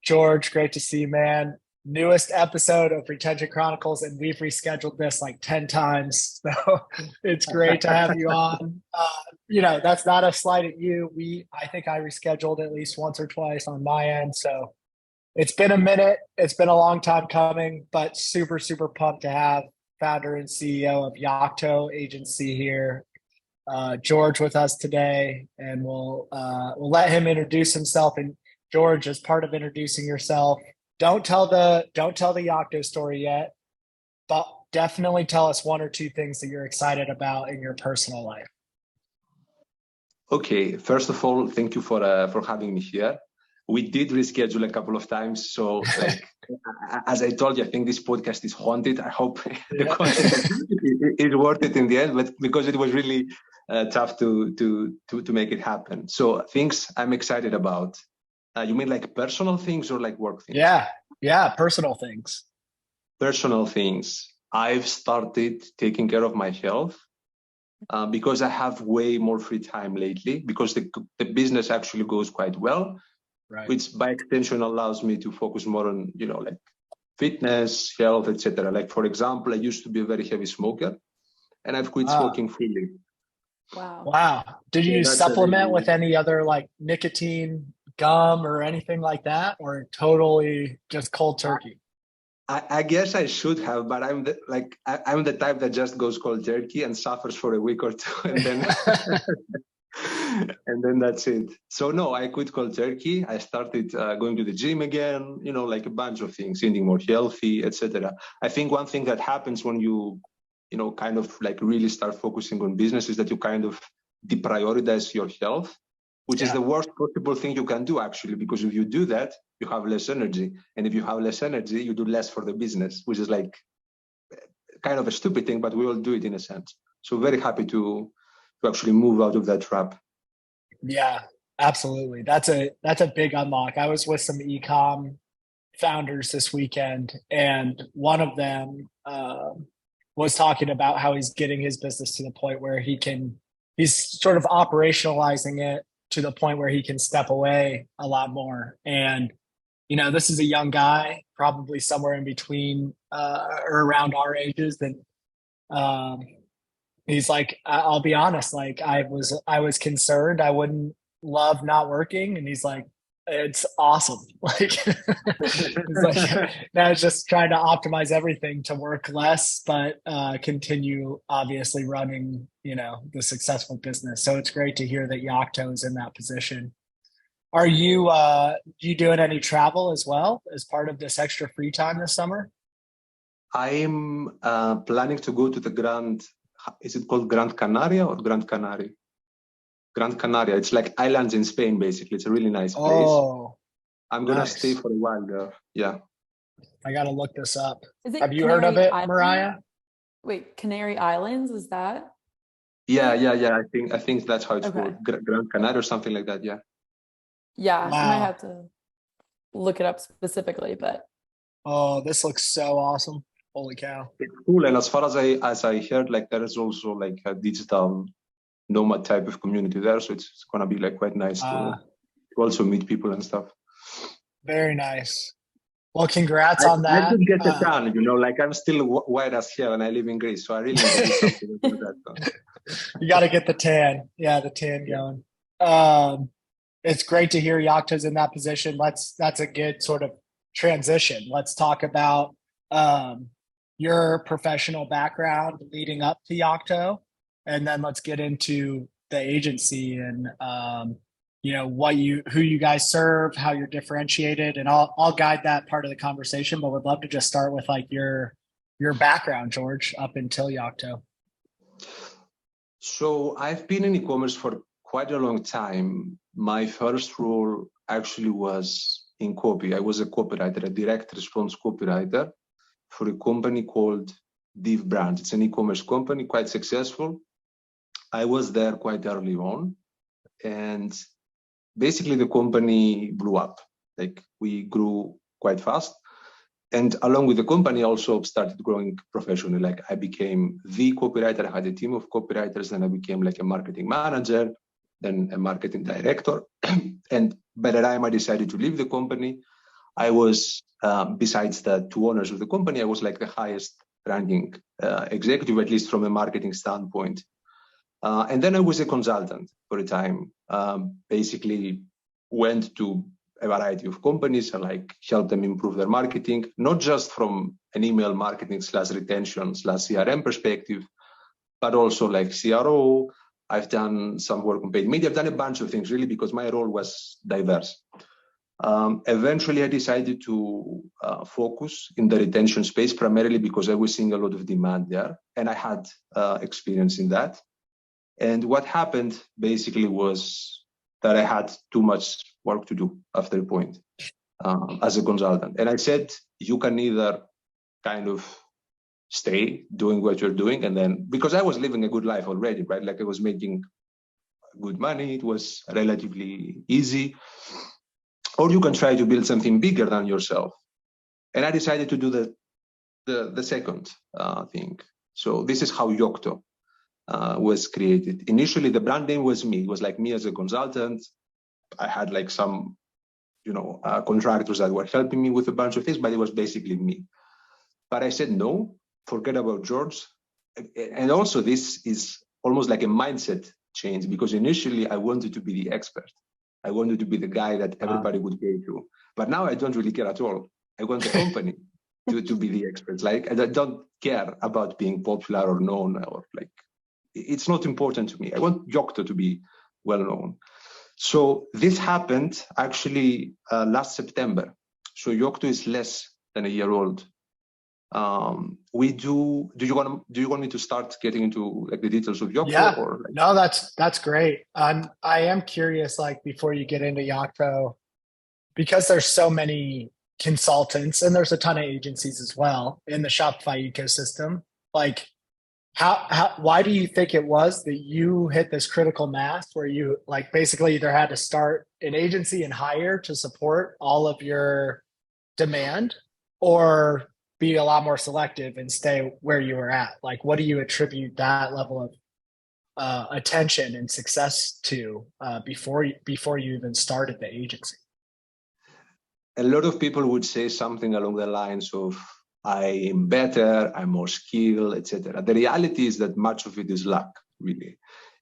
George, great to see you, man. Newest episode of Retention Chronicles, and we've rescheduled this like 10 times. So it's great to have you on. That's not a slight at you. I think I rescheduled at least once or twice on my end. So it's been a minute. It's been a long time coming, but super, super pumped to have founder and CEO of YOCTO agency here, George, with us today, and we'll let him introduce himself. And George, as part of introducing yourself, don't tell the YOCTO story yet, but definitely tell us one or two things that you're excited about in your personal life. Okay, first of all, thank you for having me here. We did reschedule a couple of times, so as I told you, I think this podcast is haunted. I hope the content is worth it in the end, but because it was really tough to make it happen. So things I'm excited about. You mean like personal things or like work things? Yeah, personal things. Personal things. I've started taking care of my health because I have way more free time lately because the business actually goes quite well, right, which by extension allows me to focus more on, like fitness, health, etc. Like, for example, I used to be a very heavy smoker and I've quit smoking freely. Wow. Did you supplement with any other like nicotine gum or anything like that, or totally just cold turkey? I guess I should have, but I'm the type that just goes cold turkey and suffers for a week or two, and then and then that's it. So no, I quit cold turkey. I started going to the gym again. Like a bunch of things, eating more healthy, etc. I think one thing that happens when you kind of like really start focusing on business is that you kind of deprioritize your health, which is the worst possible thing you can do, actually, because if you do that, you have less energy. And if you have less energy, you do less for the business, which is like kind of a stupid thing, but we all do it in a sense. So very happy to actually move out of that trap. Yeah, absolutely. That's a big unlock. I was with some e-com founders this weekend, and one of them was talking about how he's getting his business to the point where he's sort of operationalizing it to the point where he can step away a lot more. And, this is a young guy, probably somewhere in between or around our ages. And he's like, I'll be honest, like I was concerned I wouldn't love not working. And he's like, it's awesome. Like, it's like now it's just trying to optimize everything to work less, but continue obviously running, the successful business. So it's great to hear that YOCTO is in that position. Are you doing any travel as well as part of this extra free time this summer? I'm planning to go to the is it called Gran Canaria or Gran Canary? Gran Canaria. It's like islands in Spain, basically. It's a really nice place. Oh, I'm going to stay for a while there. Yeah. I got to look this up. Have you heard of it, Mariah? Wait, Canary Islands, is that? Yeah. I think that's how it's called. Gran Canaria or something like that. Yeah. Yeah. Wow. I might have to look it up specifically, but. Oh, this looks so awesome. Holy cow. It's cool. And as far as I heard, like there is also like a digital nomad type of community there, so it's gonna be like quite nice to also meet people and stuff. Very nice. Well, congrats on that. I could get the tan, like I'm still white as hell and I live in Greece, so I really want to do something about that. You got to get the tan. Yeah, the tan going. It's great to hear YOCTO's in that position. That's a good sort of transition. Let's talk about your professional background leading up to YOCTO. And then let's get into the agency and who you guys serve, how you're differentiated, and I'll guide that part of the conversation. But would love to just start with like your background, George, up until YOCTO. So I've been in e-commerce for quite a long time. My first role actually was in copy. I was a copywriter, a direct response copywriter for a company called Div Brands. It's an e-commerce company, quite successful. I was there quite early on, and basically the company blew up. Like we grew quite fast, and along with the company, also started growing professionally. Like I became the copywriter. I had a team of copywriters, then I became like a marketing manager, then a marketing director. And by the time I decided to leave the company, I was, besides the two owners of the company, I was like the highest ranking executive, at least from a marketing standpoint. And then I was a consultant for a time, basically went to a variety of companies and like help them improve their marketing, not just from an email marketing / retention / CRM perspective, but also like CRO. I've done some work on paid media. I've done a bunch of things really because my role was diverse. Eventually, I decided to focus in the retention space primarily because I was seeing a lot of demand there, and I had experience in that. And what happened basically was that I had too much work to do after a point as a consultant. And I said, you can either kind of stay doing what you're doing, and then, because I was living a good life already, right? Like I was making good money, it was relatively easy. Or you can try to build something bigger than yourself. And I decided to do the second thing. So this is how YOCTO was created. Initially, the brand name was me. It was like me as a consultant. I had like some, contractors that were helping me with a bunch of things, but it was basically me. But I said, no, forget about George. And also this is almost like a mindset change, because initially I wanted to be the expert. I wanted to be the guy that everybody would pay to. But now I don't really care at all. I want the company to be the experts. Like, I don't care about being popular or known, or like, it's not important to me. I want YOCTO to be well known. So this happened actually last September. So YOCTO is less than a year old. Do you want me to start getting into like the details of YOCTO? Yeah, or like... No, that's great. I am curious, like before you get into YOCTO, because there's so many consultants and there's a ton of agencies as well in the Shopify ecosystem. Like, why do you think it was that you hit this critical mass where you like basically either had to start an agency and hire to support all of your demand, or be a lot more selective and stay where you were at? Like, what do you attribute that level of attention and success to before you even started the agency? A lot of people would say something along the lines of, I'm better, I'm more skilled, etc. The reality is that much of it is luck, really.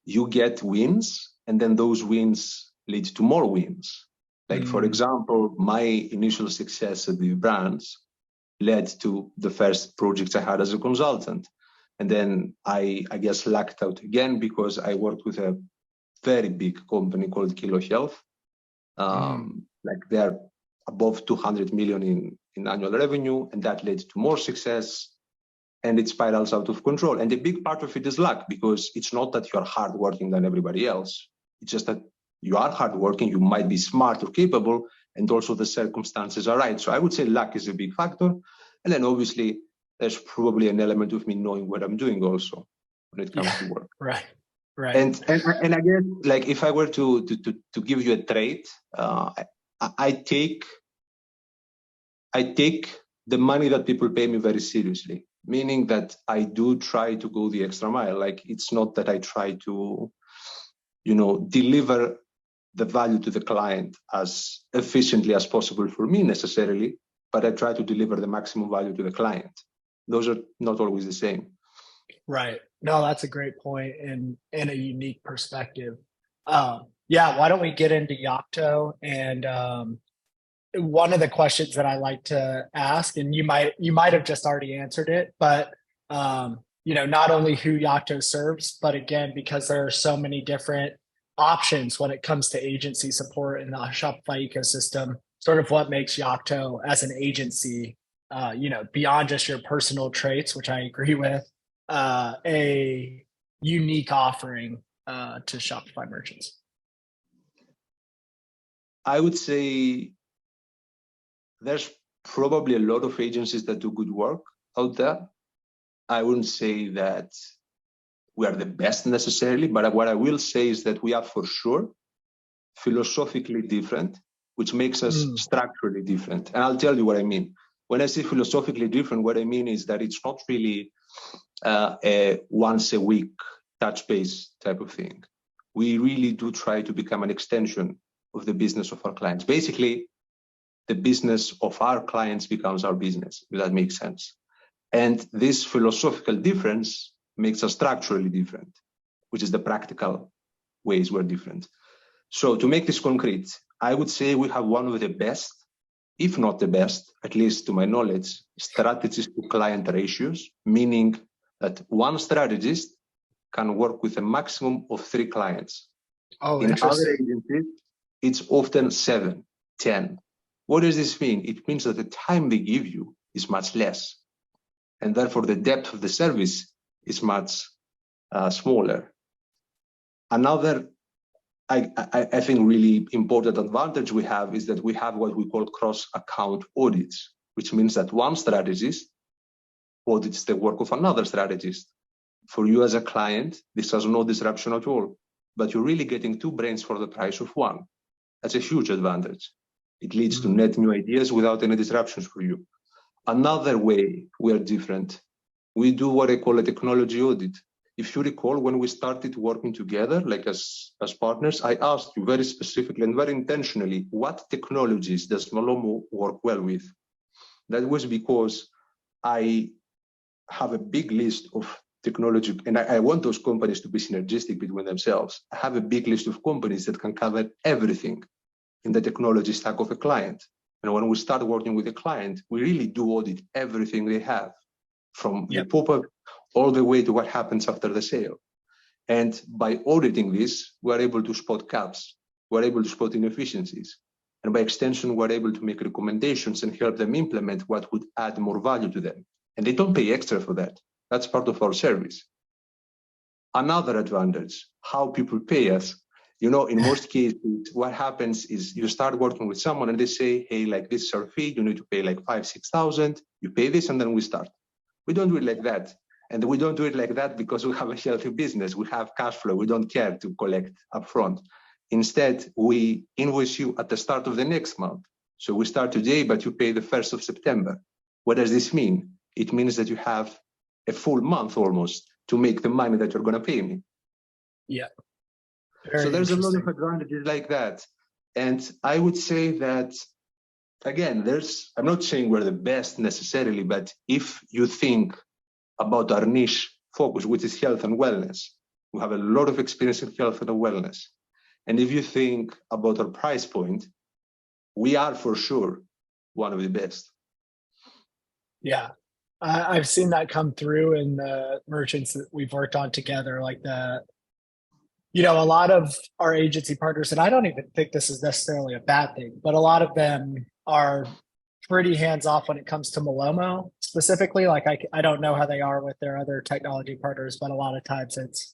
You get wins, and then those wins lead to more wins. Like, for example, my initial success at the brands led to the first projects I had as a consultant. And then I guess lucked out again because I worked with a very big company called Kilo Health. Like they're above 200 million in annual revenue, and that led to more success, and it spirals out of control. And a big part of it is luck, because it's not that you're hardworking than everybody else. It's just that you are hardworking, you might be smart or capable, and also the circumstances are right. So I would say luck is a big factor. And then obviously there's probably an element of me knowing what I'm doing also when it comes to work. Right. And I guess, like, if I were to give you a trait, I take the money that people pay me very seriously, meaning that I do try to go the extra mile. Like, it's not that I try to, deliver the value to the client as efficiently as possible for me necessarily, but I try to deliver the maximum value to the client. Those are not always the same. Right. No, that's a great point and a unique perspective. Why don't we get into YOCTO? And one of the questions that I like to ask, and you might have just already answered it, but not only who YOCTO serves, but again, because there are so many different options when it comes to agency support in the Shopify ecosystem, sort of what makes YOCTO as an agency, beyond just your personal traits, which I agree with, a unique offering to Shopify merchants. I would say there's probably a lot of agencies that do good work out there. I wouldn't say that we are the best necessarily, but what I will say is that we are for sure philosophically different, which makes us structurally different. And I'll tell you what I mean. When I say philosophically different, what I mean is that it's not really a once a week touch base type of thing. We really do try to become an extension of the business of our clients. Basically, the business of our clients becomes our business, if that makes sense. And this philosophical difference makes us structurally different, which is the practical ways we're different. So to make this concrete, I would say we have one of the best, if not the best, at least to my knowledge, strategies to client ratios, meaning that one strategist can work with a maximum of 3 clients. Oh, in other interesting. agencies, it's often 7, 10. What does this mean? It means that the time they give you is much less, and therefore the depth of the service is much smaller. Another, I think, really important advantage we have is that we have what we call cross-account audits, which means that one strategist audits the work of another strategist. For you as a client, this has no disruption at all, but you're really getting 2 brains for the price of 1. That's a huge advantage. It leads to net new ideas without any disruptions for you. Another way we are different, we do what I call a technology audit. If you recall, when we started working together, like as partners, I asked you very specifically and very intentionally, what technologies does Malomo work well with? That was because I have a big list of technology, and I want those companies to be synergistic between themselves. I have a big list of companies that can cover everything in the technology stack of a client. And when we start working with a client, we really do audit everything they have, from the pop-up all the way to what happens after the sale. And by auditing this, we're able to spot gaps, we're able to spot inefficiencies. And by extension, we're able to make recommendations and help them implement what would add more value to them. And they don't pay extra for that. That's part of our service. Another advantage, how people pay us. You know, in most cases, what happens is you start working with someone and they say, hey, like this is our fee, you need to pay like 5,000, 6,000, you pay this, and then we start. We don't do it like that. And we don't do it like that because we have a healthy business. We have cash flow. We don't care to collect upfront. Instead, we invoice you at the start of the next month. So we start today, but you pay the 1st of September. What does this mean? It means that you have a full month almost to make the money that you're going to pay me. Yeah. So there's a lot of advantages like that. And I would say that, again, I'm not saying we're the best necessarily, but if you think about our niche focus, which is health and wellness, we have a lot of experience in health and wellness. And if you think about our price point, we are for sure one of the best. Yeah. I've seen that come through in the merchants that we've worked on together, like a lot of our agency partners, and I don't even think this is necessarily a bad thing, but a lot of them are pretty hands-off when it comes to Malomo specifically. Like I don't know how they are with their other technology partners, but a lot of times it's,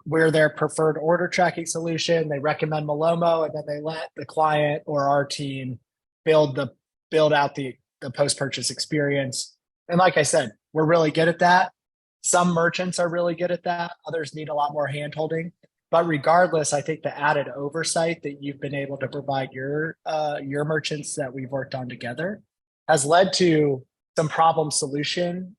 we're their preferred order tracking solution. They recommend Malomo, and then they let the client or our team build out the post-purchase experience. And like I said, we're really good at that. Some merchants are really good at that. Others need a lot more hand-holding. But regardless, I think the added oversight that you've been able to provide your merchants that we've worked on together has led to some problem solution,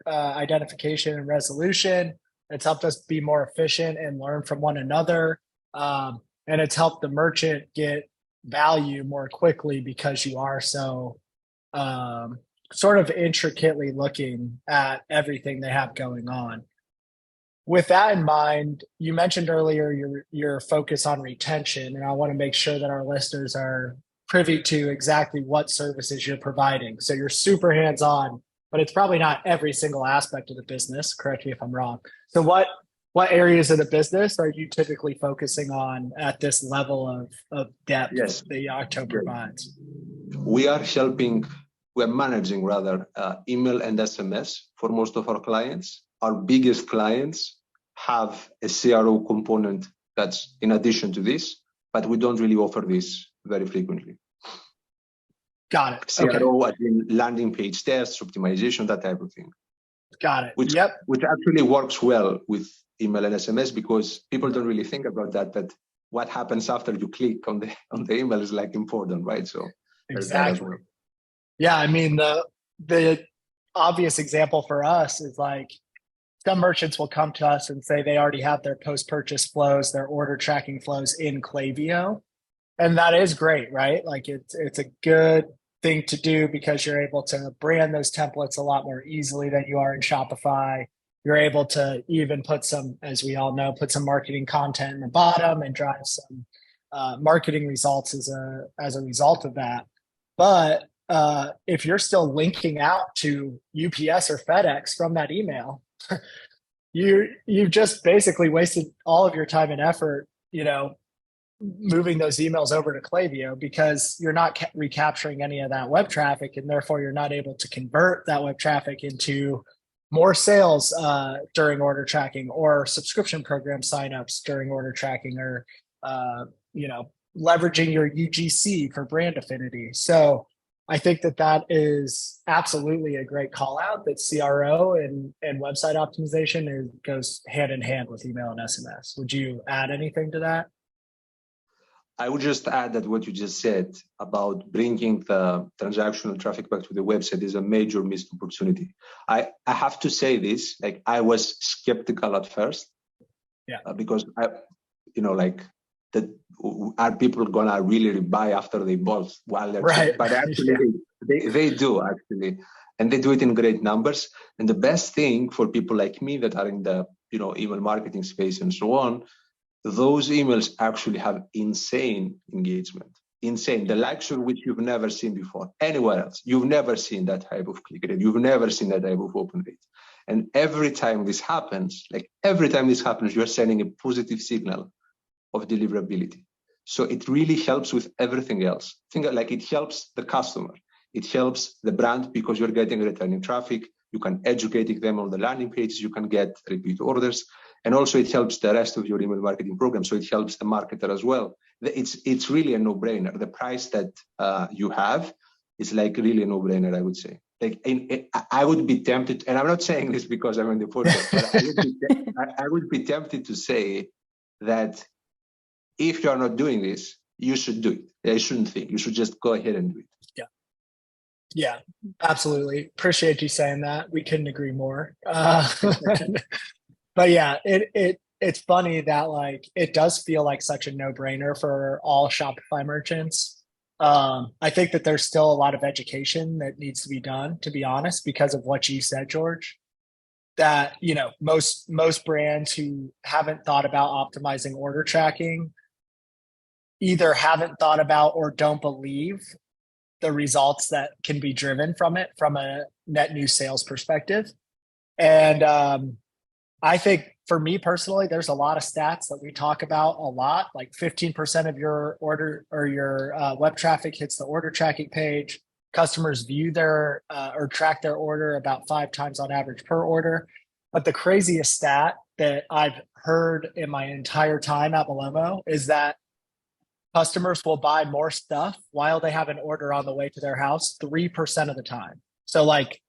identification and resolution. It's helped us be more efficient and learn from one another. And it's helped the merchant get value more quickly because you are so sort of intricately looking at everything they have going on. With that in mind, you mentioned earlier your focus on retention, and I want to make sure that our listeners are privy to exactly what services you're providing. So you're super hands-on, but it's probably not every single aspect of the business. Correct me if I'm wrong. So what areas of the business are you typically focusing on at this level of depth that YOCTO provides? We're managing email and SMS for most of our clients. Our biggest clients have a CRO component that's in addition to this, but we don't really offer this very frequently. Got it. CRO, as in landing page tests, optimization, that type of thing. Got it. Which actually works well with email and SMS because people don't really think about that. But what happens after you click on the email is important, right? So exactly. Yeah, I mean the obvious example for us is some merchants will come to us and say they already have their post-purchase flows, their order tracking flows in Klaviyo. And that is great, right? Like it's a good thing to do because you're able to brand those templates a lot more easily than you are in Shopify. You're able to even put some, as we all know, put some marketing content in the bottom and drive some marketing results as a result of that. But if you're still linking out to UPS or FedEx from that email, you've just basically wasted all of your time and effort, moving those emails over to Klaviyo because you're not recapturing any of that web traffic, and therefore you're not able to convert that web traffic into more sales during order tracking or subscription program signups during order tracking, or leveraging your UGC for brand affinity. So I think that is absolutely a great call out, that CRO and website optimization goes hand in hand with email and SMS. Would you add anything to that? I would just add that what you just said about bringing the transactional traffic back to the website is a major missed opportunity. I have to say this, like I was skeptical at first, because are people gonna really buy after they bought while they're right? But actually, they do actually, and they do it in great numbers. And the best thing for people like me that are in the email marketing space and so on, those emails actually have insane engagement, the likes of which you've never seen before anywhere else. You've never seen that type of click rate. You've never seen that type of open rate. And every time this happens, you're sending a positive signal of deliverability. So it really helps with everything else. Think like it helps the customer. It helps the brand because you're getting returning traffic. You can educate them on the landing pages. You can get repeat orders. And also it helps the rest of your email marketing program. So it helps the marketer as well. It's really a no-brainer. The price that you have is like really a no-brainer, I would say. Like I would be tempted, and I'm not saying this because I'm in the podcast, but I would be tempted to say that if you are not doing this, you should do it. You shouldn't think. You should just go ahead and do it. Yeah, absolutely. Appreciate you saying that. We couldn't agree more. But yeah, it's funny that like it does feel like such a no-brainer for all Shopify merchants. I think that there's still a lot of education that needs to be done, to be honest, because of what you said, George. That most brands who haven't thought about optimizing order tracking either haven't thought about or don't believe the results that can be driven from it from a net new sales perspective. And I think for me personally, there's a lot of stats that we talk about a lot, like 15% of your order or your web traffic hits the order tracking page. Customers view their or track their order about 5 times on average per order. But the craziest stat that I've heard in my entire time at Malomo is that customers will buy more stuff while they have an order on the way to their house 3% of the time. So like,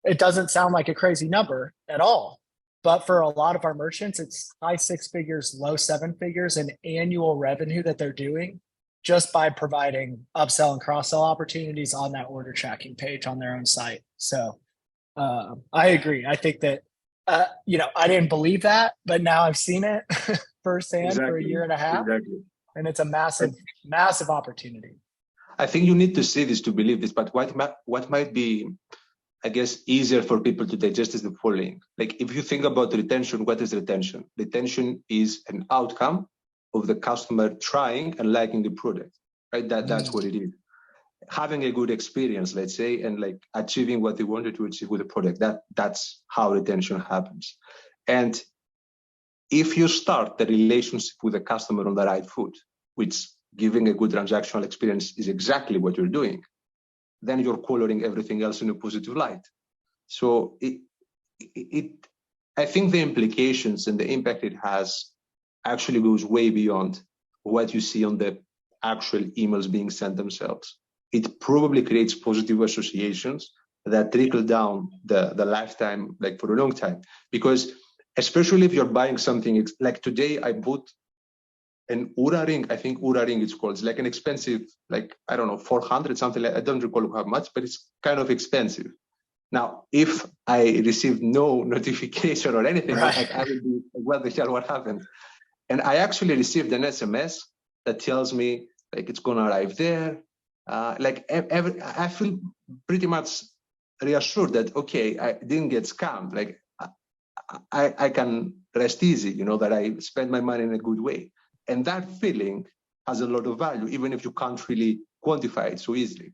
it doesn't sound like a crazy number at all. But for a lot of our merchants, it's high 6 figures, low 7 figures in annual revenue that they're doing just by providing upsell and cross-sell opportunities on that order tracking page on their own site. So I agree. I think that, I didn't believe that, but now I've seen it firsthand for a year and a half. Exactly. And it's a massive, massive opportunity. I think you need to see this to believe this, but what might be, I guess, easier for people to digest is the following. Like if you think about retention, what is retention? Retention is an outcome of the customer trying and liking the product, right? That's what it is. Having a good experience, let's say, and like achieving what they wanted to achieve with the product, that's how retention happens. And if you start the relationship with the customer on the right foot, which giving a good transactional experience is exactly what you're doing, then you're coloring everything else in a positive light. So I think the implications and the impact it has actually goes way beyond what you see on the actual emails being sent themselves. It probably creates positive associations that trickle down the lifetime, like for a long time. Because especially if you're buying something, like today I bought an Oura ring, I think Oura ring it's called. It's like an expensive, like, I don't know, 400 something, I don't recall how much, but it's kind of expensive. Now, if I received no notification or anything, right, I would be, what the hell, what happened? And I actually received an SMS that tells me like it's going to arrive there. I feel pretty much reassured that, okay, I didn't get scammed. Like I can rest easy, you know, that I spend my money in a good way. And that feeling has a lot of value, even if you can't really quantify it so easily.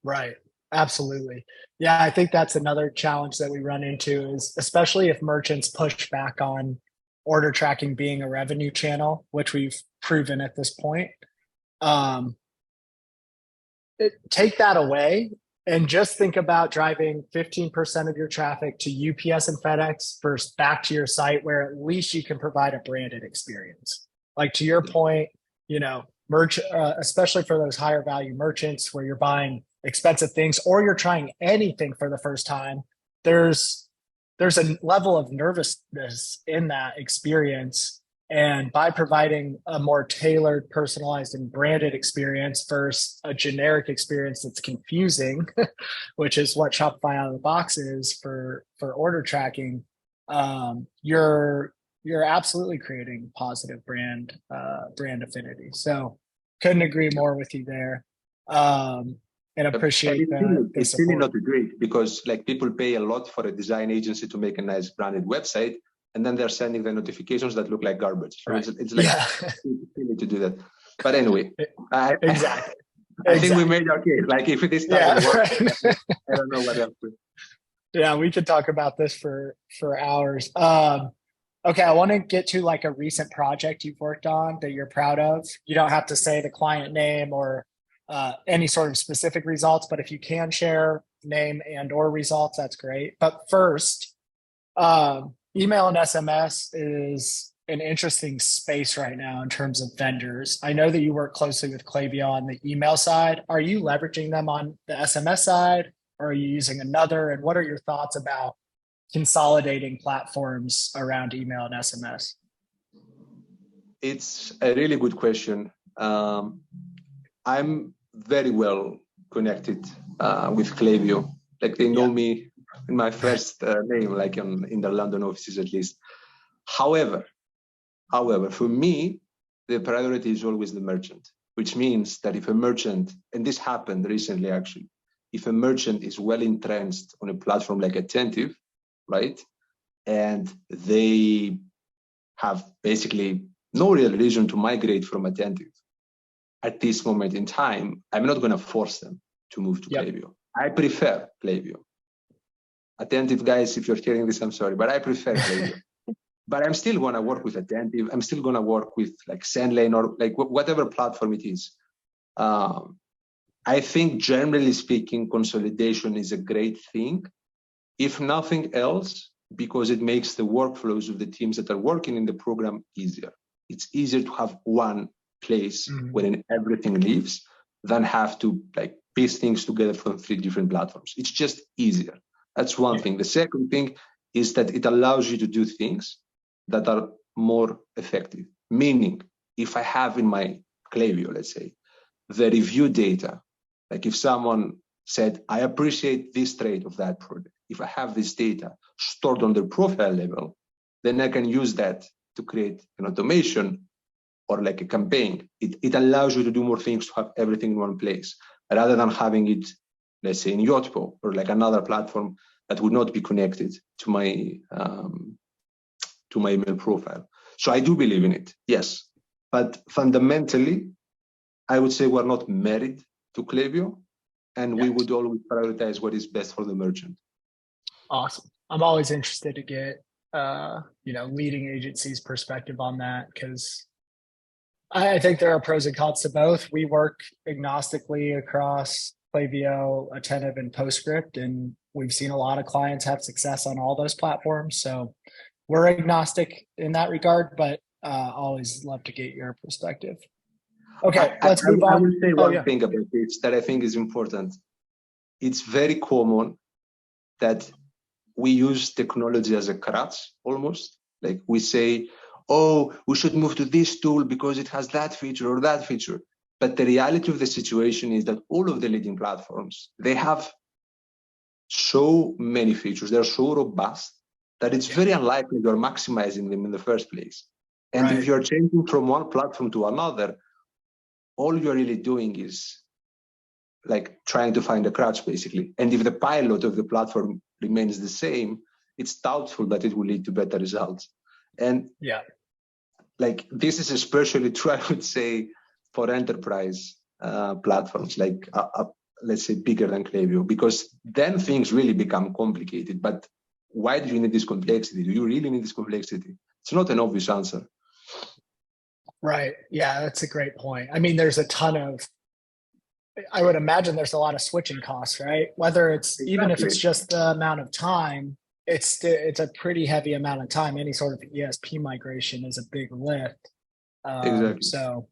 Right. Absolutely. Yeah, I think that's another challenge that we run into is especially if merchants push back on order tracking being a revenue channel, which we've proven at this point. Take that away and just think about driving 15% of your traffic to UPS and FedEx versus back to your site where at least you can provide a branded experience. Like to your point, you know, especially for those higher value merchants where you're buying expensive things or you're trying anything for the first time, there's a level of nervousness in that experience. And by providing a more tailored, personalized, and branded experience versus a generic experience that's confusing, which is what Shopify out of the box is for order tracking, you're absolutely creating positive brand affinity. So couldn't agree more with you there. And appreciate it's really not great because like people pay a lot for a design agency to make a nice branded website, and then they're sending the notifications that look like garbage. So right. it's like silly to do that. But anyway, exactly. I think we made our case. Like if it is doesn't work, right. I don't know what else. Yeah, we could talk about this for hours. Okay, I want to get to like a recent project you've worked on that you're proud of. You don't have to say the client name or any sort of specific results, but if you can share name and or results, that's great. But first, email and SMS is an interesting space right now in terms of vendors. I know that you work closely with Klaviyo on the email side. Are you leveraging them on the SMS side, or are you using another? And what are your thoughts about consolidating platforms around email and SMS? It's a really good question. I'm very well connected with Klaviyo. Like they know me in my first name, like in the London offices at least. However, for me, the priority is always the merchant, which means that if a merchant, and this happened recently actually, if a merchant is well entrenched on a platform like Attentive, right, and they have basically no real reason to migrate from Attentive at this moment in time, I'm not going to force them to move to Klaviyo. I prefer Klaviyo. Attentive guys, if you're hearing this, I'm sorry, but I prefer Klaviyo. But I'm still going to work with Attentive. I'm still going to work with like SendLane or like whatever platform it is. I think generally speaking, consolidation is a great thing. If nothing else, because it makes the workflows of the teams that are working in the program easier. It's easier to have one place wherein everything lives than have to like piece things together from 3 different platforms. It's just easier. That's one thing. The second thing is that it allows you to do things that are more effective. Meaning, if I have in my Klaviyo, let's say, the review data, like if someone said, I appreciate this trait of that product. If I have this data stored on the profile level, then I can use that to create an automation or like a campaign. It allows you to do more things to have everything in one place rather than having it, let's say, in YOCTO or like another platform that would not be connected to my email profile. So I do believe in it, yes. But fundamentally, I would say we're not married to Klaviyo, and we would always prioritize what is best for the merchant. Awesome. I'm always interested to get leading agencies' perspective on that, because I think there are pros and cons to both. We work agnostically across Klaviyo, Attentive, and PostScript, and we've seen a lot of clients have success on all those platforms. So we're agnostic in that regard, but always love to get your perspective. Okay, let's move on. I will say one thing about this that I think is important. It's very common that we use technology as a crutch almost. Like we say, oh, we should move to this tool because it has that feature or that feature. But the reality of the situation is that all of the leading platforms, they have so many features. They're so robust that it's very unlikely you're maximizing them in the first place. And if you're changing from one platform to another, all you're really doing is like trying to find a crutch, basically. And if the pilot of the platform remains the same, it's doubtful that it will lead to better results. And like this is especially true, I would say, for enterprise platforms, like let's say bigger than Klaviyo, because then things really become complicated. But why do you need this complexity? Do you really need this complexity? It's not an obvious answer. Right. Yeah, that's a great point. I mean, there's a ton of, I would imagine there's a lot of switching costs, right? Whether it's, even if it's just the amount of time, it's a pretty heavy amount of time. Any sort of ESP migration is a big lift. Exactly. So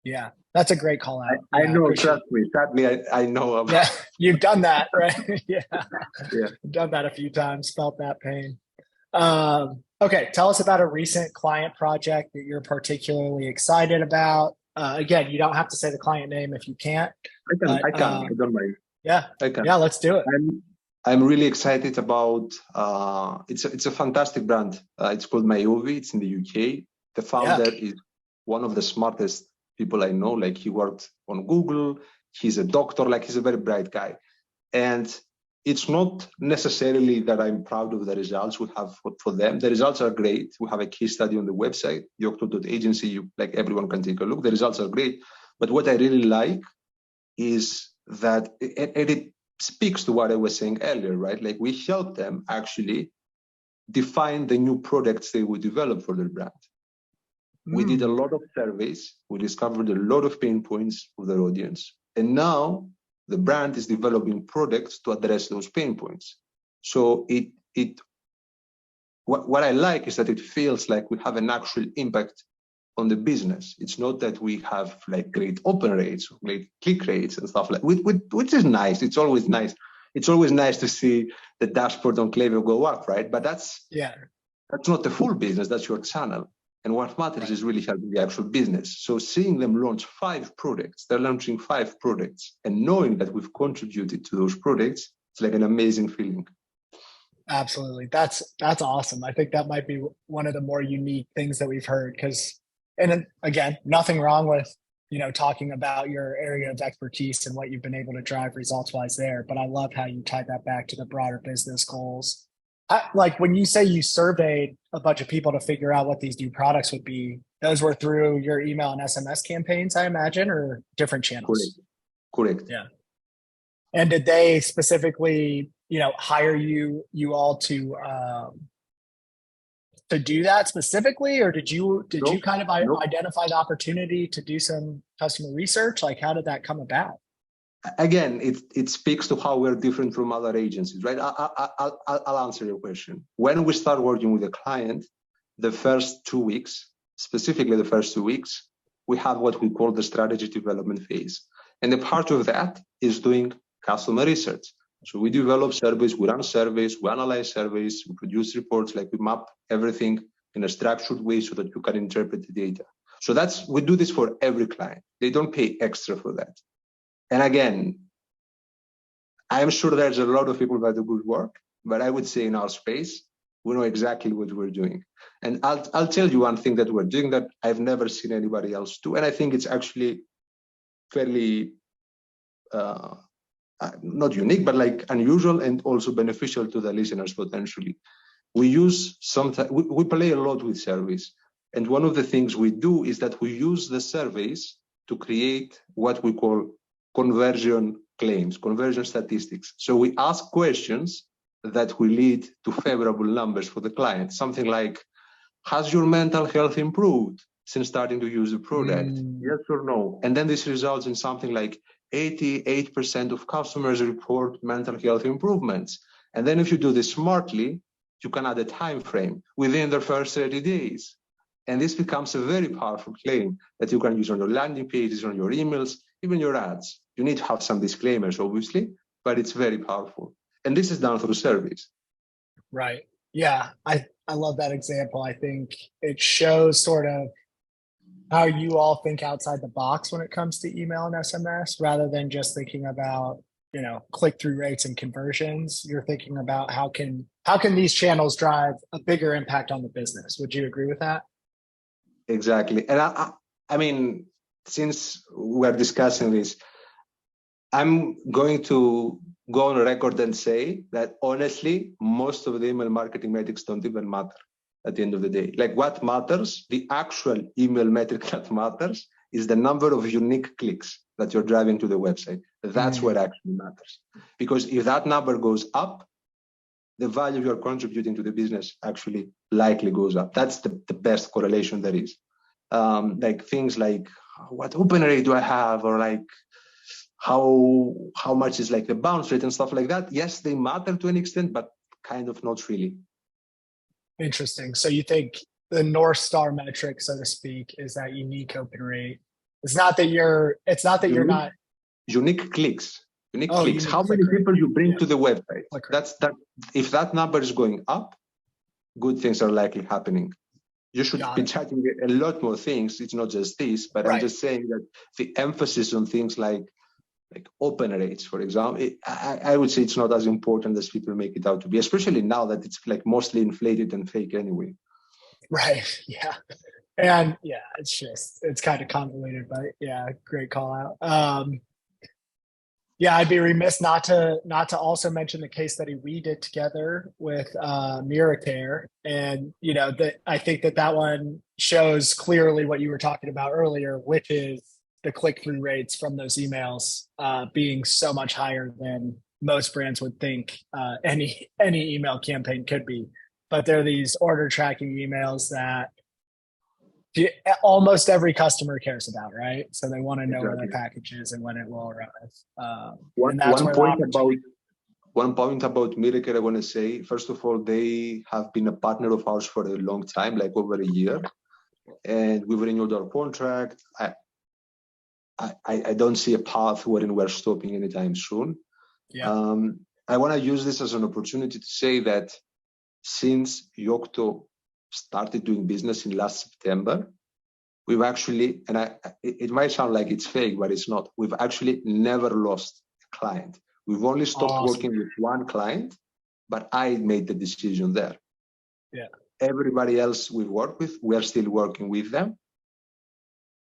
yeah, that's a great call out. I know, trust me. Sadly, I know about. Yeah, you've done that, right? Yeah. Yeah. Done that a few times, felt that pain. Okay, tell us about a recent client project that you're particularly excited about. Again, you don't have to say the client name if you can't. I can. I don't mind. Yeah, I can. Yeah, let's do it. I'm really excited about. It's a fantastic brand. It's called Mayovi. It's in the UK. The founder is one of the smartest people I know. Like he worked on Google. He's a doctor. Like he's a very bright guy, and it's not necessarily that I'm proud of the results we have for them. The results are great. We have a case study on the website, YOCTO.agency. Like everyone can take a look. The results are great. But what I really like is that, and it speaks to what I was saying earlier, right? Like we help them actually define the new products they would develop for their brand. We did a lot of surveys. We discovered a lot of pain points of their audience. And now the brand is developing products to address those pain points. So what I like is that it feels like we have an actual impact on the business. It's not that we have like great open rates, great click rates and stuff like which is nice. It's always nice. It's always nice to see the dashboard on Klaviyo go up, right? But that's not the full business. That's your channel. And what matters is really helping the actual business. So seeing them launch 5 products, they're launching 5 products, and knowing that we've contributed to those products, it's like an amazing feeling. Absolutely. That's awesome. I think that might be one of the more unique things that we've heard and again, nothing wrong with, talking about your area of expertise and what you've been able to drive results wise there. But I love how you tied that back to the broader business goals. Like when you say you surveyed a bunch of people to figure out what these new products would be, those were through your email and SMS campaigns, I imagine, or different channels? Correct. Yeah. And did they specifically, hire you all to do that specifically, or did you kind of identify the opportunity to do some customer research? Like, how did that come about? Again, it speaks to how we're different from other agencies, right? I'll answer your question. When we start working with a client, the first 2 weeks, specifically the first 2 weeks, we have what we call the strategy development phase. And a part of that is doing customer research. So we develop surveys, we run surveys, we analyze surveys, we produce reports, like we map everything in a structured way so that you can interpret the data. So we do this for every client. They don't pay extra for that. And again, I'm sure there's a lot of people that do good work, but I would say in our space, we know exactly what we're doing. And I'll tell you one thing that we're doing that I've never seen anybody else do. And I think it's actually fairly, not unique, but like unusual and also beneficial to the listeners potentially. We play a lot with surveys. And one of the things we do is that we use the surveys to create what we call conversion claims, conversion statistics. So we ask questions that will lead to favorable numbers for the client. Something like, has your mental health improved since starting to use the product? Yes or no? And then this results in something like 88% of customers report mental health improvements. And then if you do this smartly, you can add a time frame within the first 30 days. And this becomes a very powerful claim that you can use on your landing pages, on your emails, even your ads. You need to have some disclaimers, obviously, but it's very powerful. And this is done through surveys. Right. Yeah. I love that example. I think it shows sort of how you all think outside the box when it comes to email and SMS, rather than just thinking about, click-through rates and conversions. You're thinking about how can these channels drive a bigger impact on the business. Would you agree with that? Exactly. And I mean, since we're discussing this, I'm going to go on record and say that honestly, most of the email marketing metrics don't even matter at the end of the day. Like what matters, the actual email metric that matters is the number of unique clicks that you're driving to the website. That's what actually matters. Because if that number goes up, the value you're contributing to the business actually likely goes up. That's the best correlation there is. Like things like what open rate do I have, or like how much is like the bounce rate and stuff like that. Yes, they matter to an extent, but kind of not really. Interesting. So you think the North Star metric, so to speak, is that unique open rate. It's not that you're not unique clicks. Unique clicks. Unique how many people you bring to the website. That's that. If that number is going up, good things are likely happening. You should be chatting a lot more things. It's not just this, but I'm just saying that the emphasis on things like open rates, for example, I would say it's not as important as people make it out to be, especially now that it's like mostly inflated and fake anyway. Right. Yeah. And yeah, it's kind of convoluted, but yeah, great call out. Yeah, I'd be remiss not to also mention the case study we did together with Miracare, and I think that one shows clearly what you were talking about earlier, which is the click-through rates from those emails being so much higher than most brands would think any email campaign could be. But there are these order tracking emails that almost every customer cares about, right? So they want to know where their package is and when it will arrive. One point about Miracare, I want to say, first of all, they have been a partner of ours for a long time, like over a year, and we've renewed our contract. I don't see a path wherein we're stopping anytime soon. Yeah. I want to use this as an opportunity to say that since YOCTO started doing business in last September, we've actually, and it might sound like it's fake, but it's not. We've actually never lost a client. We've only stopped working with one client, but I made the decision there. Yeah. Everybody else we work with, we are still working with them.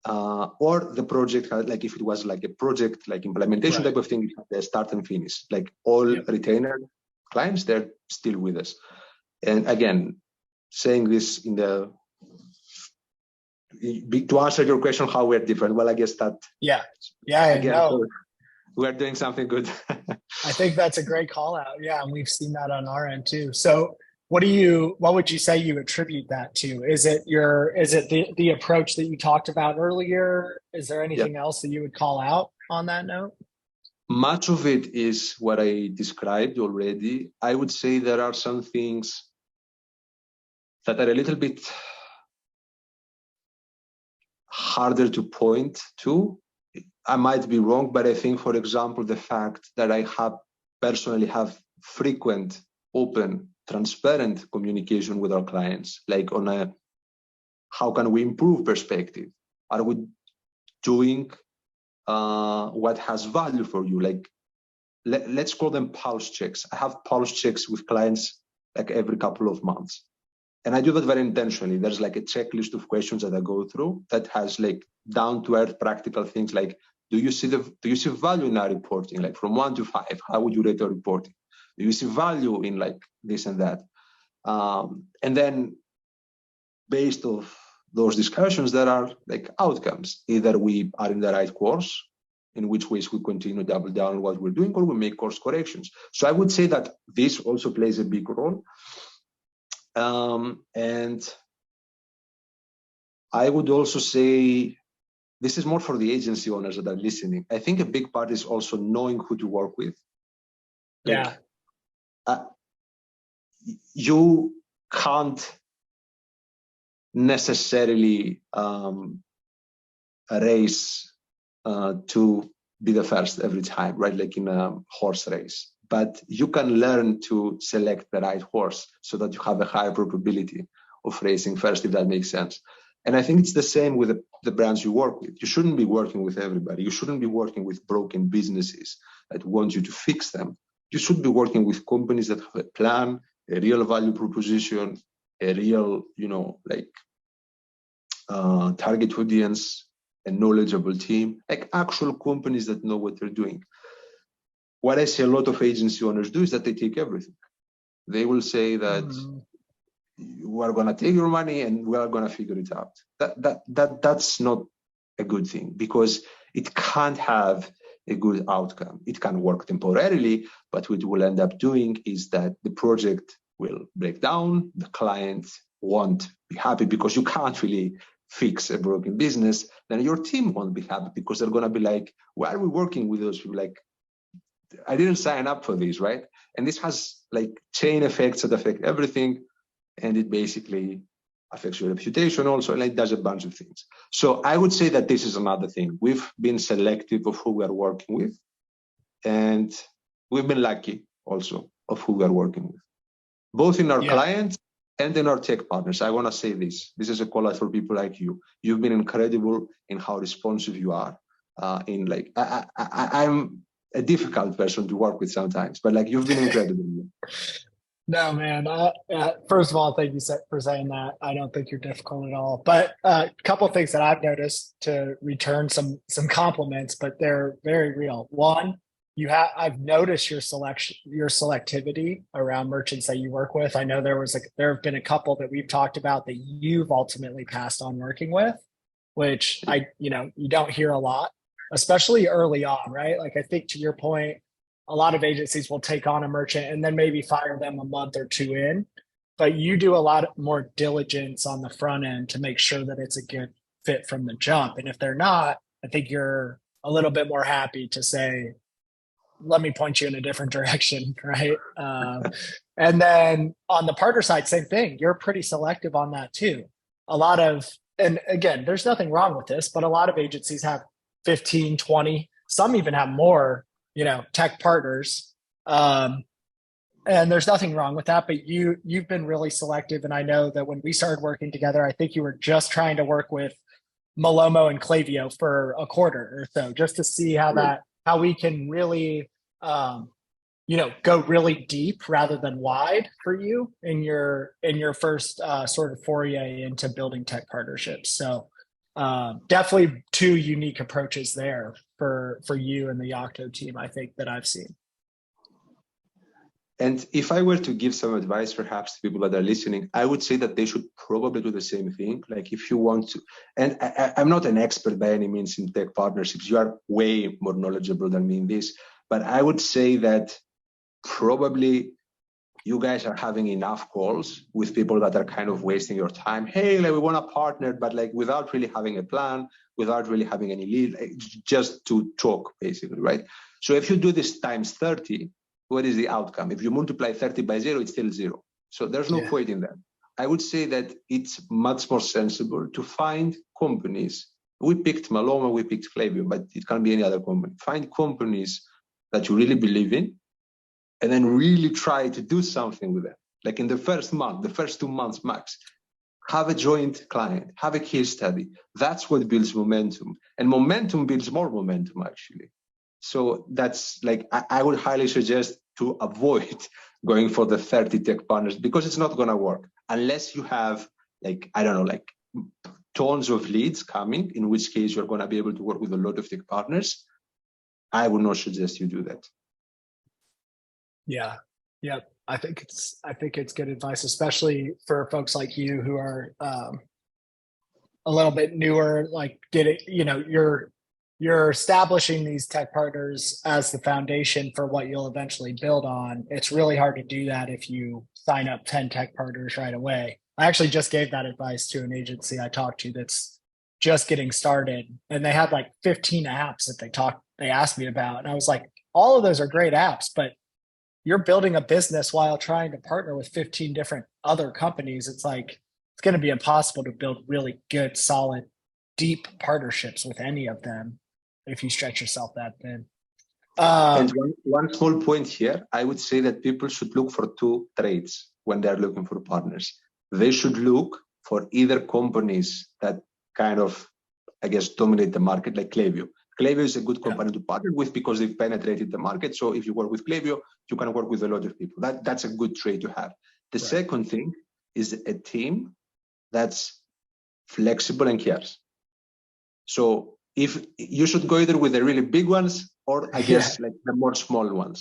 Or the project, like if it was like a project, like implementation type of thing, they start and finish. Like all retainer clients, they're still with us. And again, saying this to answer your question, how we're different. Well, I guess that. Yeah. Again, so we're doing something good. I think that's a great call out. Yeah. And we've seen that on our end too. So what would you say you attribute that to? Is it the approach that you talked about earlier? Is there anything else that you would call out on that note? Much of it is what I described already. I would say there are some things that are a little bit harder to point to. I might be wrong, but I think, for example, the fact that I personally have frequent, open, transparent communication with our clients, like on a how can we improve perspective? Are we doing what has value for you? Like let's call them pulse checks. I have pulse checks with clients like every couple of months. And I do that very intentionally. There's like a checklist of questions that I go through that has like down to earth practical things like, do you see value in our reporting? Like from 1 to 5, how would you rate our reporting? Do you see value in like this and that? And then based off those discussions, there are like outcomes. Either we are in the right course, in which ways we continue to double down on what we're doing, or we make course corrections. So I would say that this also plays a big role. And I would also say, this is more for the agency owners that are listening. I think a big part is also knowing who to work with. Yeah. You can't necessarily race to be the first every time, right? Like in a horse race. But you can learn to select the right horse so that you have a higher probability of racing first, if that makes sense. And I think it's the same with the brands you work with. You shouldn't be working with everybody. You shouldn't be working with broken businesses that want you to fix them. You should be working with companies that have a plan, a real value proposition, a real, target audience, a knowledgeable team, like actual companies that know what they're doing. What I see a lot of agency owners do is that they take everything. They will say that we're going to take your money and we're going to figure it out. That's not a good thing, because it can't have a good outcome. It can work temporarily, but what we'll end up doing is that the project will break down, the client won't be happy because you can't really fix a broken business, then your team won't be happy because they're going to be like, why are we working with those people? Like, I didn't sign up for this, right? And this has like chain effects that affect everything, and it basically affects your reputation also, and it does a bunch of things. So I would say that this is another thing. We've been selective of who we are working with, and we've been lucky also of who we are working with, both in our clients and in our tech partners. I want to say this. This is a call out for people like you. You've been incredible in how responsive you are. I'm a difficult person to work with sometimes, but like you've been incredible. No, man. First of all, thank you for saying that. I don't think you're difficult at all. But a couple of things that I've noticed, to return some compliments, but they're very real. One, I've noticed your selectivity around merchants that you work with. I know there have been a couple that we've talked about that you've ultimately passed on working with, which you don't hear a lot, especially early on, right? Like, I think to your point, a lot of agencies will take on a merchant and then maybe fire them a month or two in, but you do a lot more diligence on the front end to make sure that it's a good fit from the jump. And if they're not, I think you're a little bit more happy to say, let me point you in a different direction, right? And then on the partner side, same thing. You're pretty selective on that too. And again, there's nothing wrong with this, but a lot of agencies have 15, 20, some even have more, tech partners. And there's nothing wrong with that, but you've been really selective. And I know that when we started working together, I think you were just trying to work with Malomo and Klaviyo for a quarter or so, just to see how we can really, go really deep rather than wide for you in your first sort of foray into building tech partnerships. So definitely two unique approaches there for you and the YOCTO team, I think, that I've seen. And if I were to give some advice, perhaps to people that are listening, I would say that they should probably do the same thing. Like, if you want to, and I'm not an expert by any means in tech partnerships. You are way more knowledgeable than me in this, but I would say that probably you guys are having enough calls with people that are kind of wasting your time. Hey, like, we want to partner, but like without really having a plan, without really having any lead, like, just to talk, basically, right? So if you do this times 30, what is the outcome? If you multiply 30 by 0, it's still 0. So there's no point in that. I would say that it's much more sensible to find companies. We picked Malomo, we picked Klaviyo, but it can be any other company. Find companies that you really believe in, and then really try to do something with them. Like in the first month, the first 2 months max, have a joint client, have a case study. That's what builds momentum. And momentum builds more momentum, actually. So that's like, I would highly suggest to avoid going for the 30 tech partners, because it's not going to work unless you have tons of leads coming, in which case you're going to be able to work with a lot of tech partners. I would not suggest you do that. Yeah. I think it's good advice, especially for folks like you who are a little bit newer, like you're establishing these tech partners as the foundation for what you'll eventually build on. It's really hard to do that if you sign up 10 tech partners right away. I actually just gave that advice to an agency I talked to that's just getting started, and they had like 15 apps that they asked me about. And I was like, all of those are great apps, but you're building a business while trying to partner with 15 different other companies. It's like, it's going to be impossible to build really good, solid, deep partnerships with any of them if you stretch yourself that thin. And one small point here, I would say that people should look for two traits when they're looking for partners. They should look for either companies that kind of, dominate the market, like Klaviyo. Klaviyo is a good company to partner with because they've penetrated the market. So if you work with Klaviyo, you can work with a lot of people. That's a good trait to have. The second thing is a team that's flexible and cares. So if you should go either with the really big ones or I guess like the more small ones,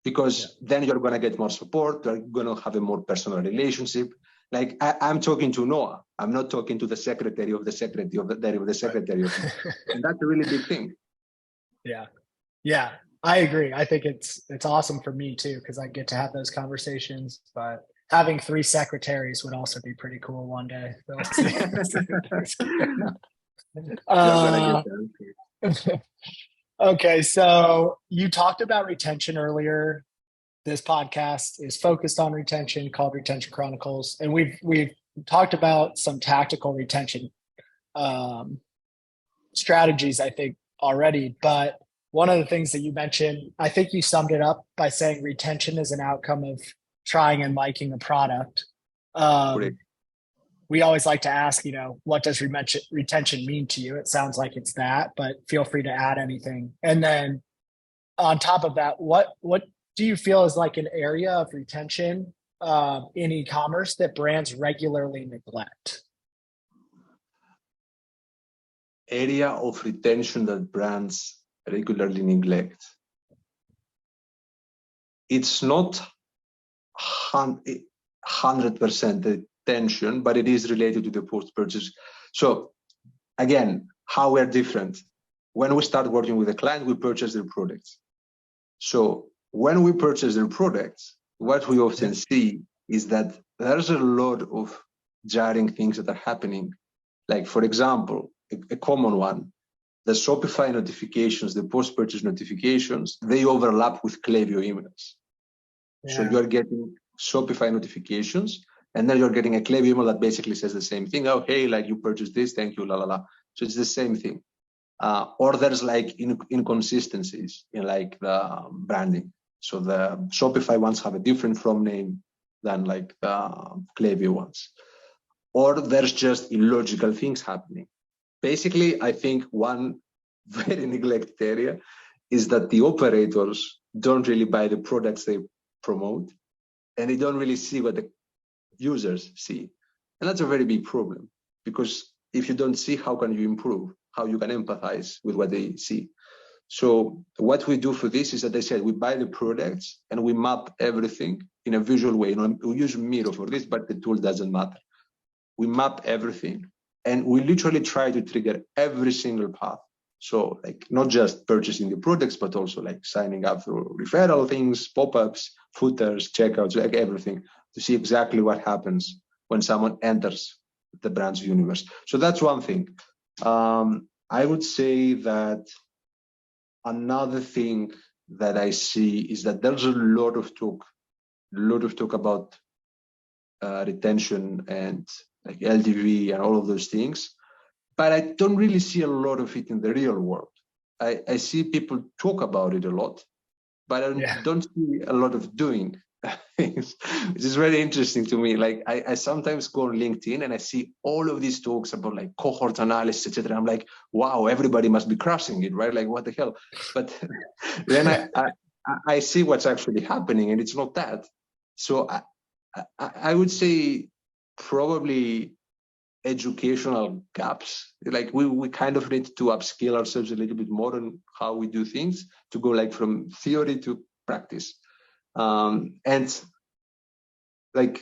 because then you're going to get more support. You're going to have a more personal relationship. Like I'm talking to Noah. I'm not talking to the secretary of the secretary of the secretary of and that's a really big thing. Yeah, I agree. I think it's awesome for me too, because I get to have those conversations, but having 3 secretaries would also be pretty cool one day. Okay, so you talked about retention earlier. This podcast is focused on retention, called Retention Chronicles, and we've talked about some tactical retention strategies, I think, already. But one of the things that you mentioned, I think you summed it up by saying retention is an outcome of trying and liking a product. We always like to ask, what does retention mean to you? It sounds like it's that, but feel free to add anything. And then on top of that, what do you feel is like an area of retention in e-commerce that brands regularly neglect? Area of retention that brands regularly neglect. It's not 100% retention, but it is related to the post-purchase. So again, how we're different. When we start working with a client, we purchase their products. So when we purchase their products, what we often see is that there's a lot of jarring things that are happening. Like, for example, a common one, the Shopify notifications, the post-purchase notifications, they overlap with Klaviyo emails. So you're getting Shopify notifications, and then you're getting a Klaviyo email that basically says the same thing. Oh, hey, like you purchased this, thank you, la la la. So it's the same thing. Or there's like inconsistencies in like the branding. So the Shopify ones have a different from name than like the Klaviyo ones. Or there's just illogical things happening. Basically, I think one very neglected area is that the operators don't really buy the products they promote, and they don't really see what the users see. And that's a very big problem, because if you don't see, how can you improve? How you can empathize with what they see? So what we do for this is that I said we buy the products and we map everything in a visual way. We use Miro for this, but the tool doesn't matter. We map everything, and we literally try to trigger every single path. So like not just purchasing the products, but also like signing up through referral things, pop-ups, footers, checkouts, like everything, to see exactly what happens when someone enters the brand's universe. So that's one thing. I would say that another thing that I see is that there's a lot of talk about retention and like LTV and all of those things, but I don't really see a lot of it in the real world. I see people talk about it a lot, but I don't see a lot of doing things, which is very interesting to me. Like I sometimes go on LinkedIn and I see all of these talks about like cohort analysis, etc. I'm like, wow, everybody must be crushing it, right? Like what the hell? But then I see what's actually happening, and it's not that. So I would say probably educational gaps. Like we kind of need to upskill ourselves a little bit more on how we do things, to go like from theory to practice. And like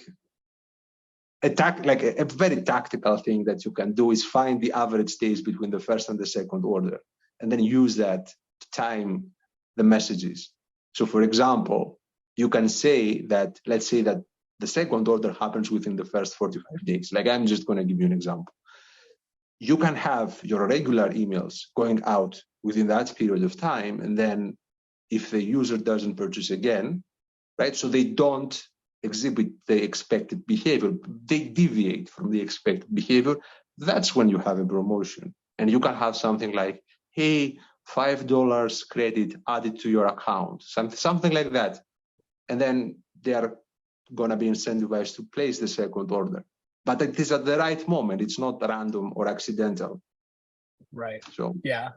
a very tactical thing that you can do is find the average days between the first and the second order, and then use that to time the messages. So for example, you can say that, let's say that the second order happens within the first 45 days. Like I'm just going to give you an example. You can have your regular emails going out within that period of time. And then if the user doesn't purchase again, right? So they don't exhibit the expected behavior, they deviate from the expected behavior. That's when you have a promotion. And you can have something like, hey, $5 credit added to your account, something like that. And then they are going to be incentivized to place the second order. But it is at the right moment. It's not random or accidental. Right. So yeah,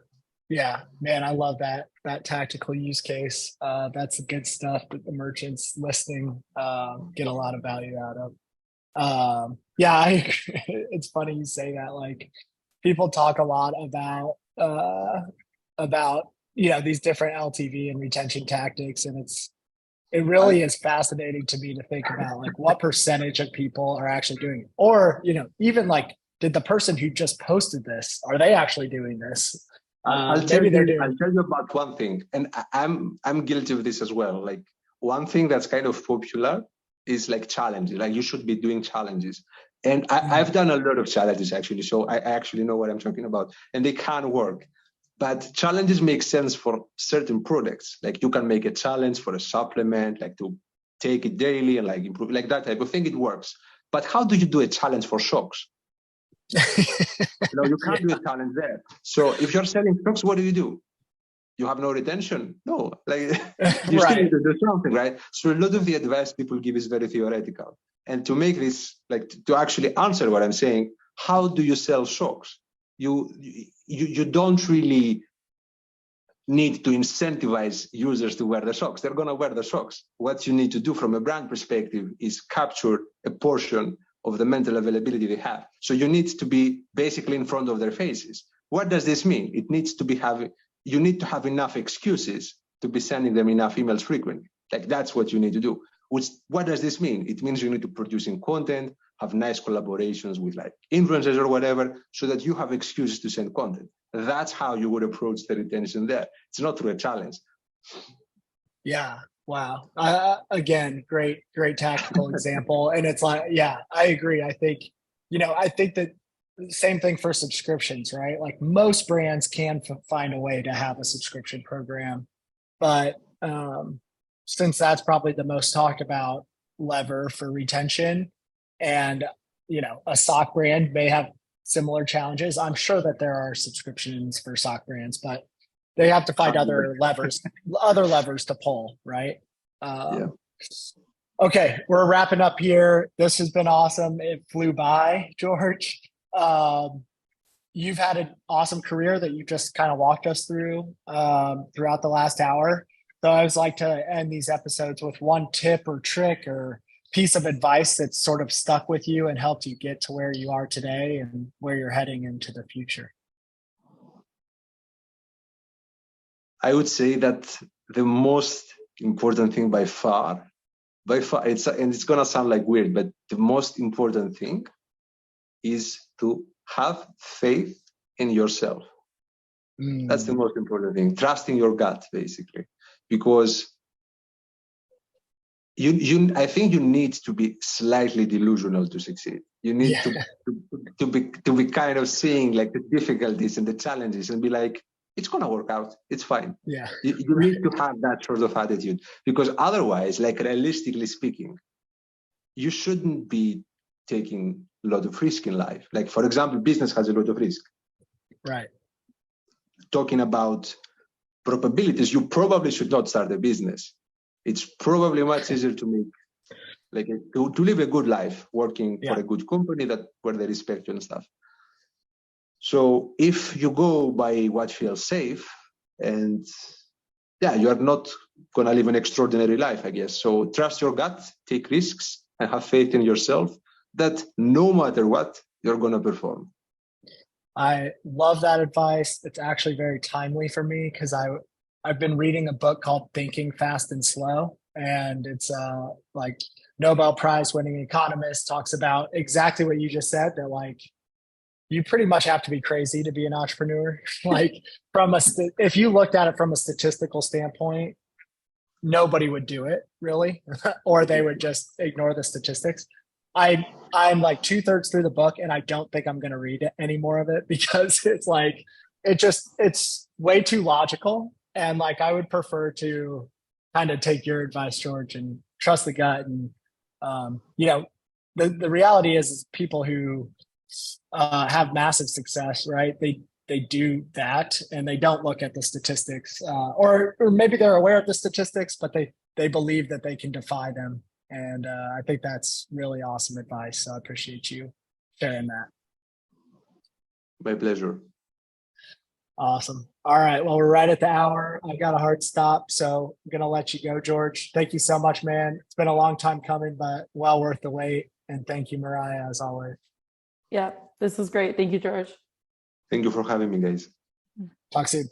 man, I love that tactical use case. That's the good stuff that the merchants listening get a lot of value out of. Yeah, it's funny you say that. Like people talk a lot about these different LTV and retention tactics, and it really is fascinating to me to think about like what percentage of people are actually doing it, or even like, did the person who just posted this, are they actually doing this? I'll tell you about one thing, and I'm guilty of this as well. Like, one thing that's kind of popular is like challenges. Like, you should be doing challenges, and I've done a lot of challenges actually, so I actually know what I'm talking about, and they can work. But challenges make sense for certain products. Like, you can make a challenge for a supplement, like to take it daily and like improve, like that type of thing. It works. But how do you do a challenge for shocks? You can't do a challenge there. So if you're selling stocks, what do? You have no retention. No, like you still need to do something, right? So a lot of the advice people give is very theoretical. And to make this, like, to actually answer what I'm saying, how do you sell shocks? You don't really need to incentivize users to wear the socks. They're going to wear the socks. What you need to do from a brand perspective is capture a portion of the mental availability they have. So you need to be basically in front of their faces. What does this mean? It needs to be you need to have enough excuses to be sending them enough emails frequently. Like, that's what you need to do. What does this mean? It means you need to producing content, have nice collaborations with like influencers or whatever, so that you have excuses to send content. That's how you would approach the retention there. It's not through a challenge. Yeah. Wow. Again, great tactical example. And it's like, yeah, I agree. I think that same thing for subscriptions, right? Like, most brands can find a way to have a subscription program, but since that's probably the most talked about lever for retention, and a sock brand may have similar challenges. I'm sure that there are subscriptions for sock brands, but they have to find other levers to pull, right? Okay, we're wrapping up here. This has been awesome. It flew by, George. You've had an awesome career that you just kind of walked us through throughout the last hour. So I always like to end these episodes with one tip or trick or piece of advice that's sort of stuck with you and helped you get to where you are today and where you're heading into the future. I would say that the most important thing by far, it's going to sound like weird, but the most important thing is to have faith in yourself. That's the most important thing. Trusting your gut, basically, because I think you need to be slightly delusional to succeed. You need to be kind of seeing like the difficulties and the challenges and be like, it's going to work out. It's fine. Yeah. You need to have that sort of attitude, because otherwise, like, realistically speaking, you shouldn't be taking a lot of risk in life. Like, for example, business has a lot of risk. Right. Talking about probabilities, you probably should not start a business. It's probably much easier to make, like, to live a good life working for a good company where they respect you and stuff. So if you go by what feels safe, and you are not going to live an extraordinary life, I guess. So trust your gut, take risks, and have faith in yourself that no matter what, you're going to perform. I love that advice. It's actually very timely for me because I've been reading a book called Thinking Fast and Slow, and it's like Nobel Prize winning economist talks about exactly what you just said. That like, you pretty much have to be crazy to be an entrepreneur. Like, if you looked at it from a statistical standpoint, nobody would do it really, or they would just ignore the statistics. I'm like 2/3 through the book, and I don't think I'm going to read any more of it because it's like, it's way too logical. And like, I would prefer to kind of take your advice, George, and trust the gut. And, the reality is people who have massive success, right? They do that and they don't look at the statistics, or maybe they're aware of the statistics, but they believe that they can defy them. And I think that's really awesome advice. So I appreciate you sharing that. My pleasure. Awesome. All right. Well, we're right at the hour. I've got a hard stop, so I'm going to let you go, George. Thank you so much, man. It's been a long time coming, but well worth the wait. And thank you, Mariah, as always. Yeah, this was great. Thank you, George. Thank you for having me, guys. Talk soon.